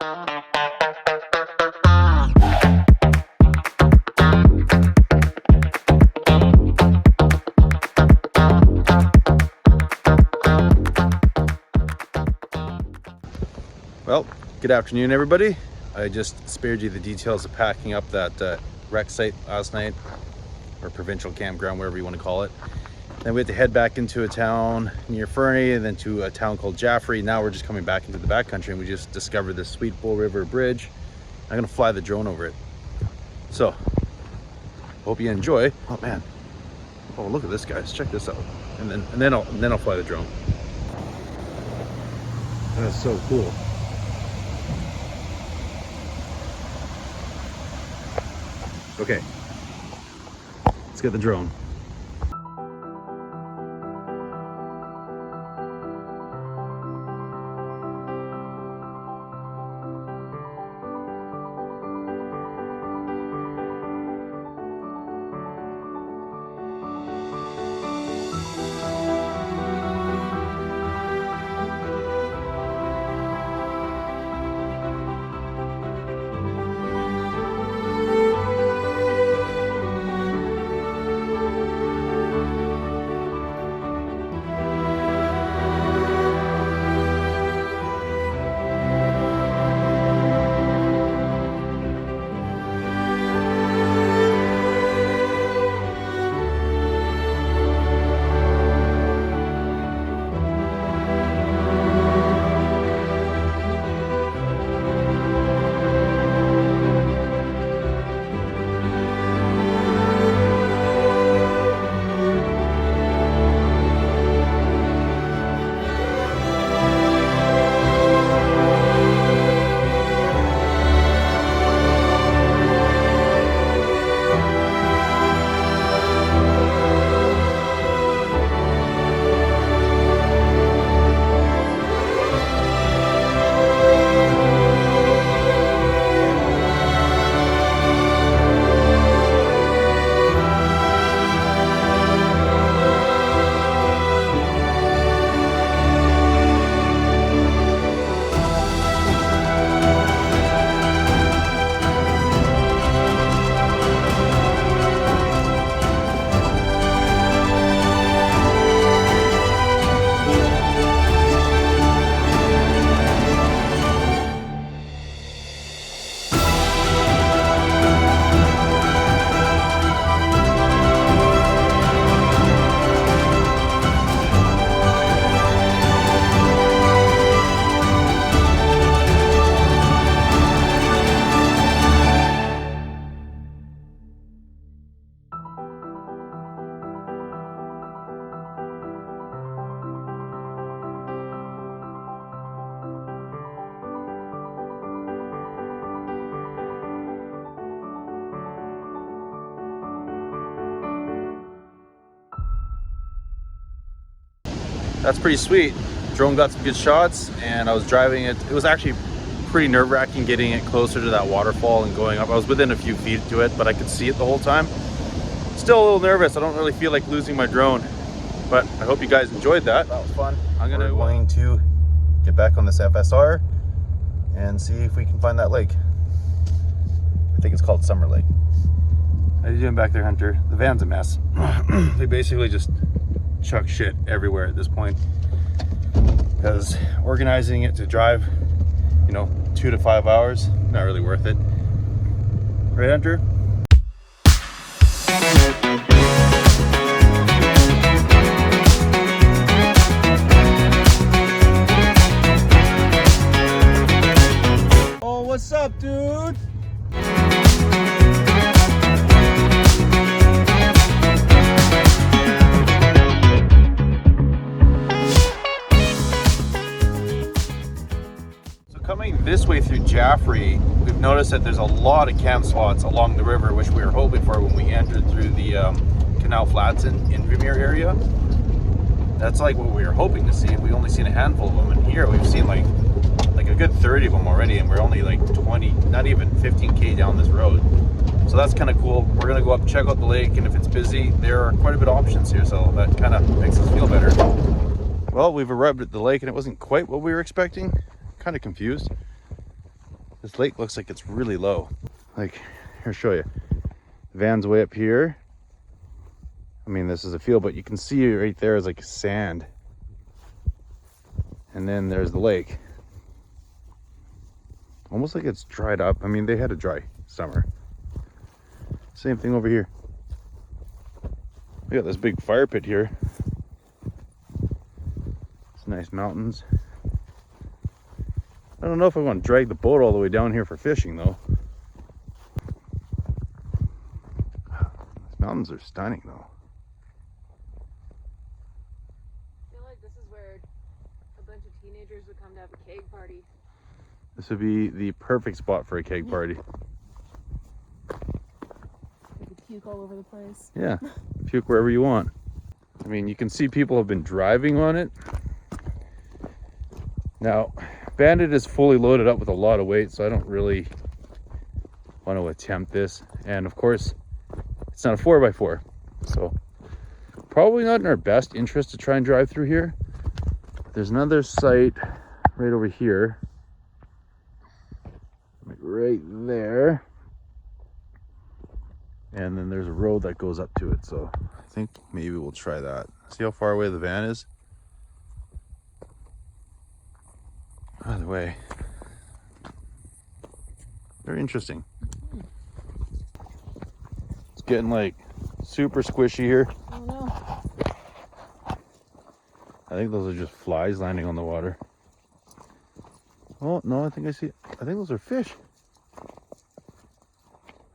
Well, good afternoon, everybody. I just spared you the details of packing up that wreck site last night, or provincial campground, wherever you want to call it. Then we had to head back into a town near Fernie, and then to a town called Jaffrey. Now we're just coming back into the backcountry, and we just discovered this sweet Bull River Bridge. I'm gonna fly the drone over it. So, hope you enjoy. Oh man, oh look at this, guys. Check this out. And then I'll fly the drone. That's so cool. Okay, let's get the drone. That's pretty sweet. Drone got some good shots, and I was driving it. It was actually pretty nerve-wracking getting it closer to that waterfall and going up. I was within a few feet to it, but I could see it the whole time. Still a little nervous. I don't really feel like losing my drone, but I hope you guys enjoyed that. That was fun. We're going to get back on this FSR and see if we can find that lake. I think it's called Summer Lake. How you doing back there, Hunter? The van's a mess. They basically just chuck shit everywhere at this point, because organizing it to drive, 2 to 5 hours, not really worth it. Right, Hunter? Oh, what's up, dude? Coming this way through Jaffrey, we've noticed that there's a lot of camp spots along the river, which we were hoping for when we entered through the Canal Flats in Vermeer area. That's like what we were hoping to see. We've only seen a handful of them, and here we've seen like a good 30 of them already, and we're only like 20, not even 15K down this road. So that's kind of cool. We're gonna go up, check out the lake, and if it's busy, there are quite a bit of options here, so that kind of makes us feel better. Well, we've arrived at the lake, and it wasn't quite what we were expecting. Kind of confused. This lake looks like it's really low. Like, here, I'll show you. The van's way up here. I mean, this is a field, but you can see right there is like sand. And then there's the lake. Almost like it's dried up. I mean, they had a dry summer. Same thing over here. We got this big fire pit here. It's nice mountains. I don't know if I want to drag the boat all the way down here for fishing though. These mountains are stunning though. I feel like this is where a bunch of teenagers would come to have a keg party. This would be the perfect spot for a keg party. You could puke all over the place. Yeah, puke wherever you want. I mean, you can see people have been driving on it. Now, Bandit is fully loaded up with a lot of weight, so I don't really want to attempt this. And of course, it's not a 4x4, so probably not in our best interest to try and drive through here. There's another site right over here, like right there, and then there's a road that goes up to it, so I think maybe we'll try that. See how far away the van is? Either way, very interesting. It's getting like super squishy here. Oh no. I think those are just flies landing on the water. Oh no, I think those are fish.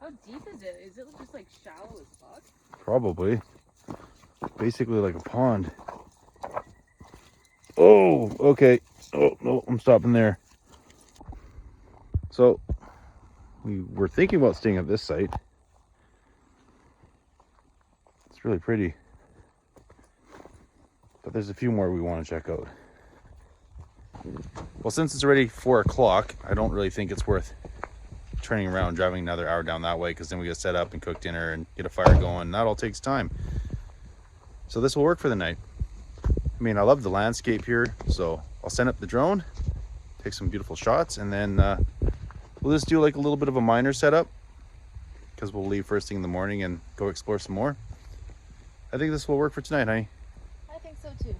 How deep is it? Is it just like shallow as fuck? Probably. Basically like a pond. Oh, okay. Oh no, I'm stopping there. So we were thinking about staying at this site. It's really pretty. But there's a few more we want to check out. Well, since it's already 4 o'clock, I don't really think it's worth turning around, driving another hour down that way, because then we got to set up and cook dinner and get a fire going. That all takes time. So this will work for the night. I mean, I love the landscape here, so I'll send up the drone, take some beautiful shots, and then we'll just do like a little bit of a minor setup, because we'll leave first thing in the morning and go explore some more. I think this will work for tonight, honey. I think so too.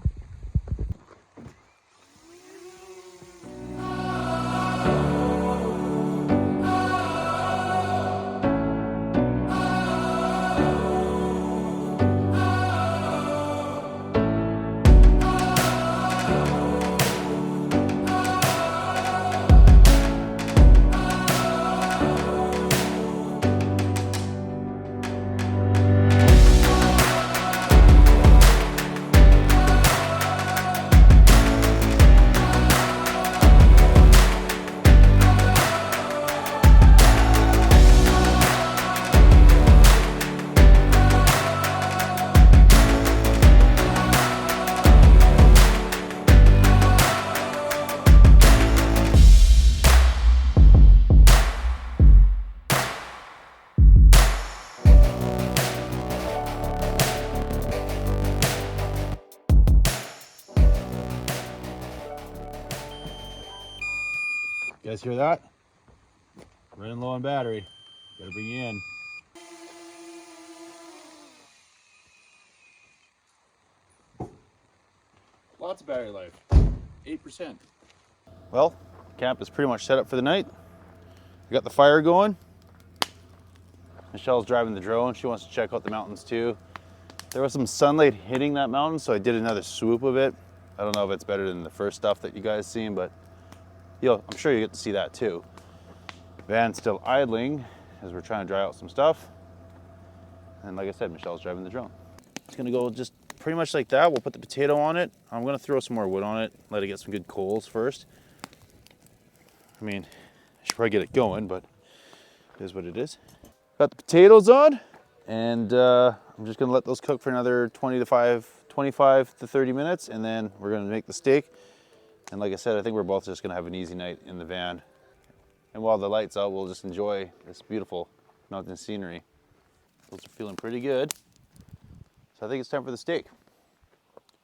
You guys hear that? Running low on battery. Gotta bring you in. Lots of battery life. 8%. Well, camp is pretty much set up for the night. We got the fire going. Michelle's driving the drone. She wants to check out the mountains too. There was some sunlight hitting that mountain, so I did another swoop of it. I don't know if it's better than the first stuff that you guys seen, but I'm sure you get to see that too. Van's still idling as we're trying to dry out some stuff. And like I said, Michelle's driving the drone. It's gonna go just pretty much like that. We'll put the potato on it. I'm gonna throw some more wood on it, let it get some good coals first. I mean, I should probably get it going, but it is what it is. Got the potatoes on, and I'm just gonna let those cook for another 25 to 30 minutes, and then we're gonna make the steak. And like I said, I think we're both just gonna have an easy night in the van. And while the light's out, we'll just enjoy this beautiful mountain scenery. Those are feeling pretty good. So I think it's time for the steak.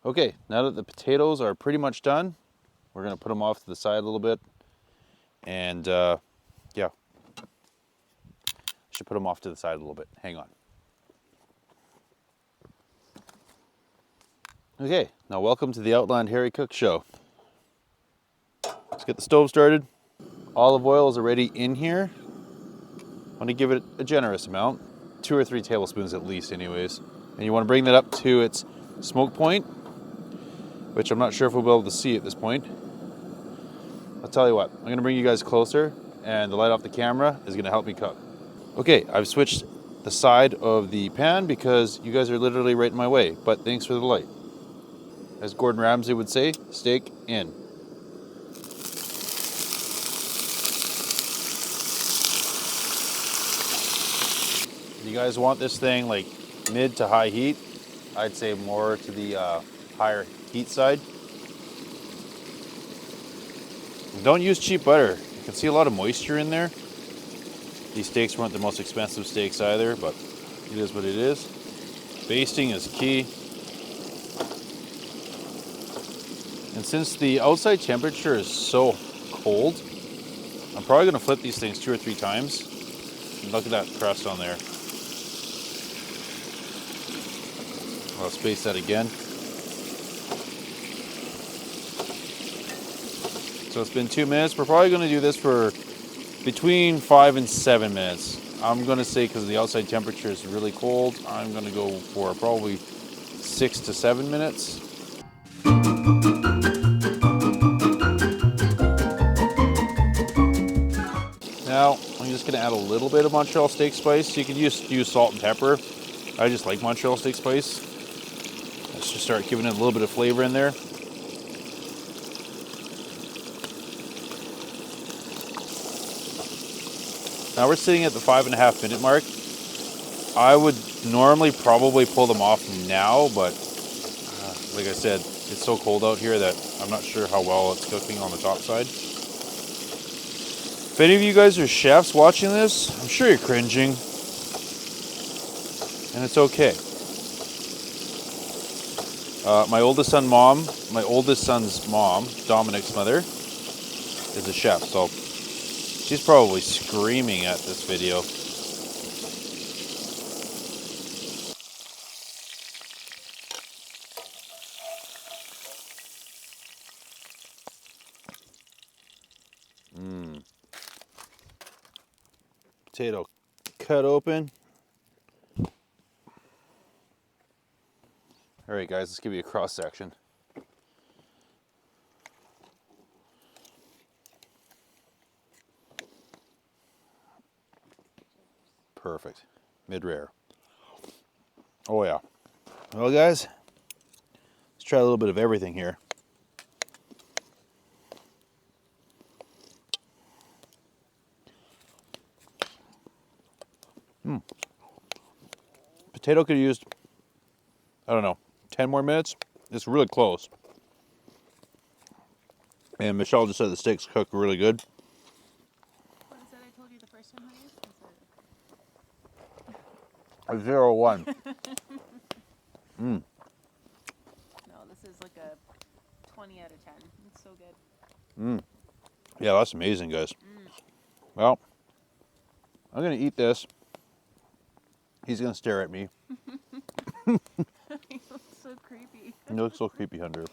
Okay, now that the potatoes are pretty much done, we're gonna put them off to the side a little bit and Should put them off to the side a little bit. Hang on. Okay, now welcome to the Outland Harry Cook Show. Let's get the stove started. Olive oil is already in here. I want to give it a generous amount, 2 or 3 tablespoons at least anyways. And you want to bring that up to its smoke point, which I'm not sure if we'll be able to see at this point. I'll tell you what, I'm going to bring you guys closer and the light off the camera is going to help me cook. Okay, I've switched the side of the pan because you guys are literally right in my way, but thanks for the light. As Gordon Ramsay would say, steak in. You guys want this thing like mid to high heat. I'd say more to the higher heat side. Don't use cheap butter. You can see a lot of moisture in there. These steaks weren't the most expensive steaks either, but it is what it is. Basting is key. And since the outside temperature is so cold, I'm probably going to flip these things 2 or 3 times. And look at that crust on there. I'll space that again. So it's been 2 minutes. We're probably going to do this for between 5 and 7 minutes. I'm going to say because the outside temperature is really cold, I'm going to go for probably 6 to 7 minutes. Now, I'm just going to add a little bit of Montreal steak spice. You can use salt and pepper. I just like Montreal steak spice. Let's just start giving it a little bit of flavor in there. Now we're sitting at the 5.5 minute mark. I would normally probably pull them off now, but like I said, it's so cold out here that I'm not sure how well it's cooking on the top side. If any of you guys are chefs watching this, I'm sure you're cringing. And it's okay. My oldest son's mom, Dominic's mother, is a chef, so she's probably screaming at this video. Potato cut open. All right, guys, let's give you a cross section. Perfect. Mid-rare. Oh, yeah. Well, guys, let's try a little bit of everything here. Potato could have used, I don't know, 10 more minutes. It's really close. And Michelle just said the steaks cook really good. What is that I told you the first time I used? A 0-1. No, this is like a 20 out of 10. It's so good. Yeah, that's amazing, guys. Well, I'm going to eat this. He's going to stare at me. You look so creepy. You look so creepy, Hunter.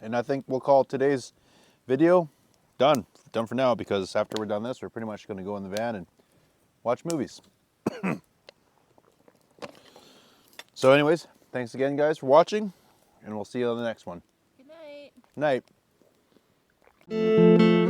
And I think we'll call today's video done. Done for now, because after we're done this, we're pretty much going to go in the van and watch movies. So anyways, thanks again, guys, for watching, and we'll see you on the next one. Good night. Night.